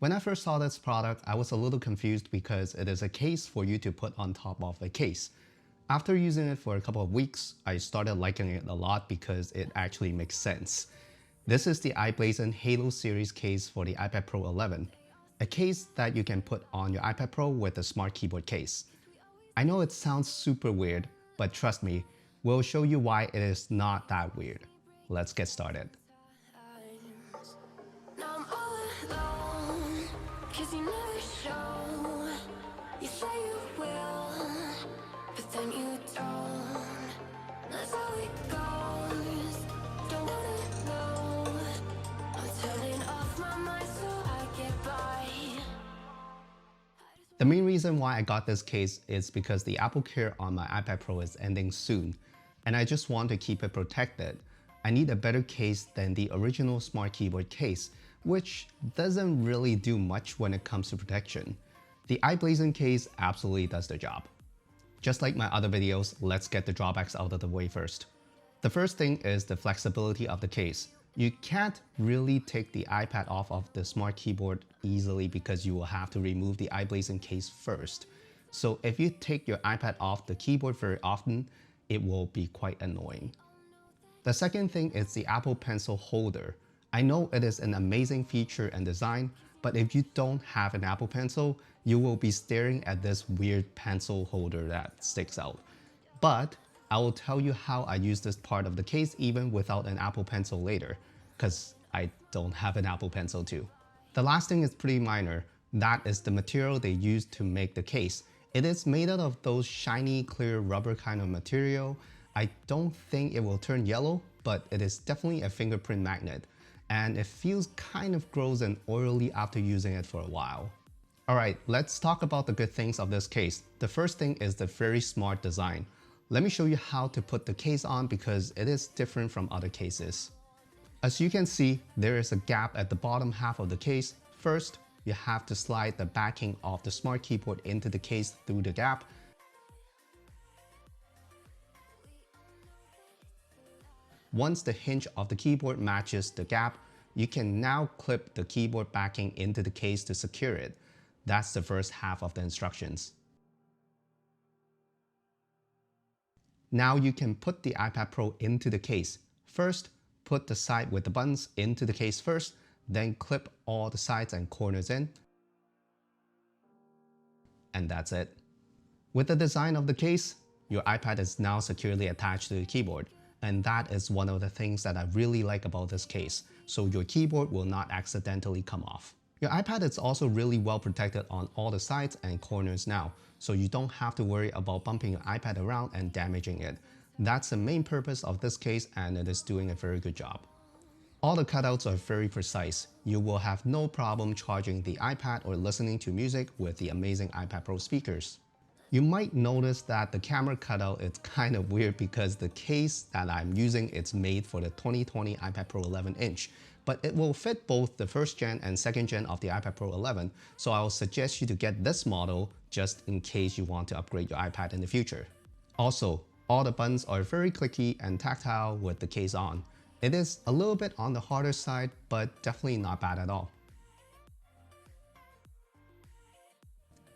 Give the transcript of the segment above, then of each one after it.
When I first saw this product, I was a little confused because it is a case for you to put on top of a case. After using it for a couple of weeks, I started liking it a lot because it actually makes sense. This is the i-Blason Halo series case for the iPad Pro 11, a case that you can put on your iPad Pro with a smart keyboard case. I know it sounds super weird, but trust me, we'll show you why it is not that weird. Let's get started. The main reason why I got this case is because the Apple Care on my iPad Pro is ending soon, and I just want to keep it protected. I need a better case than the original smart keyboard case, which doesn't really do much when it comes to protection. The i-Blason case absolutely does the job. Just like my other videos, let's get the drawbacks out of the way first. The first thing is the flexibility of the case. You can't really take the iPad off of the smart keyboard easily because you will have to remove the i-Blason case first. So if you take your iPad off the keyboard very often, it will be quite annoying. The second thing is the Apple Pencil holder. I know it is an amazing feature and design, but if you don't have an Apple Pencil, you will be staring at this weird pencil holder that sticks out. But I will tell you how I use this part of the case even without an Apple Pencil later, because I don't have an Apple Pencil too. The last thing is pretty minor. That is the material they used to make the case. It is made out of those shiny, clear rubber kind of material. I don't think it will turn yellow, but it is definitely a fingerprint magnet, and it feels kind of gross and oily after using it for a while. Alright, let's talk about the good things of this case. The first thing is the very smart design. Let me show you how to put the case on because it is different from other cases. As you can see, there is a gap at the bottom half of the case. First, you have to slide the backing of the smart keyboard into the case through the gap. Once the hinge of the keyboard matches the gap, you can now clip the keyboard backing into the case to secure it. That's the first half of the instructions. Now you can put the iPad Pro into the case. First, put the side with the buttons into the case first, then clip all the sides and corners in. And that's it. With the design of the case, your iPad is now securely attached to the keyboard. And that is one of the things that I really like about this case, so your keyboard will not accidentally come off. Your iPad is also really well protected on all the sides and corners now, so you don't have to worry about bumping your iPad around and damaging it. That's the main purpose of this case, and it is doing a very good job. All the cutouts are very precise. You will have no problem charging the iPad or listening to music with the amazing iPad Pro speakers. You might notice that the camera cutout is kind of weird because the case that I'm using is made for the 2020 iPad Pro 11-inch, but it will fit both the first gen and second gen of the iPad Pro 11, so I will suggest you to get this model just in case you want to upgrade your iPad in the future. Also, all the buttons are very clicky and tactile with the case on. It is a little bit on the harder side, but definitely not bad at all.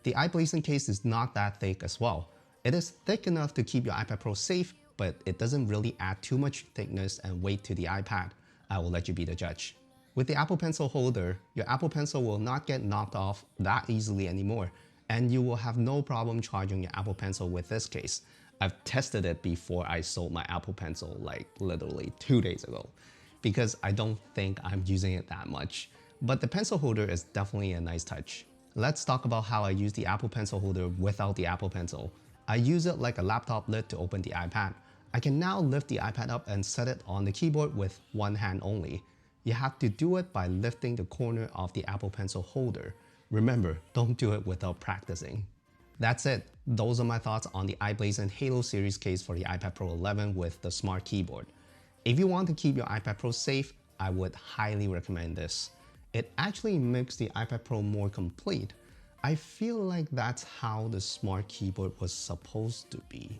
The i-Blason case is not that thick as well. It is thick enough to keep your iPad Pro safe, but it doesn't really add too much thickness and weight to the iPad. I will let you be the judge. With the Apple Pencil holder, your Apple Pencil will not get knocked off that easily anymore, and you will have no problem charging your Apple Pencil with this case. I've tested it before I sold my Apple Pencil like literally 2 days ago, because I don't think I'm using it that much. But the pencil holder is definitely a nice touch. Let's talk about how I use the Apple Pencil holder without the Apple Pencil. I use it like a laptop lid to open the iPad. I can now lift the iPad up and set it on the keyboard with one hand only. You have to do it by lifting the corner of the Apple Pencil holder. Remember, don't do it without practicing. That's it. Those are my thoughts on the i-Blason Halo series case for the iPad Pro 11 with the smart keyboard. If you want to keep your iPad Pro safe, I would highly recommend this. It actually makes the iPad Pro more complete. I feel like that's how the smart keyboard was supposed to be.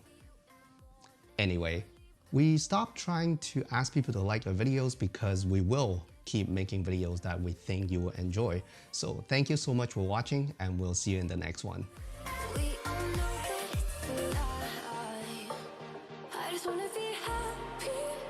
Anyway, we stopped trying to ask people to like our videos because we will keep making videos that we think you will enjoy. So thank you so much for watching, and we'll see you in the next one. We all know that it's a lie. I just wanna be happy.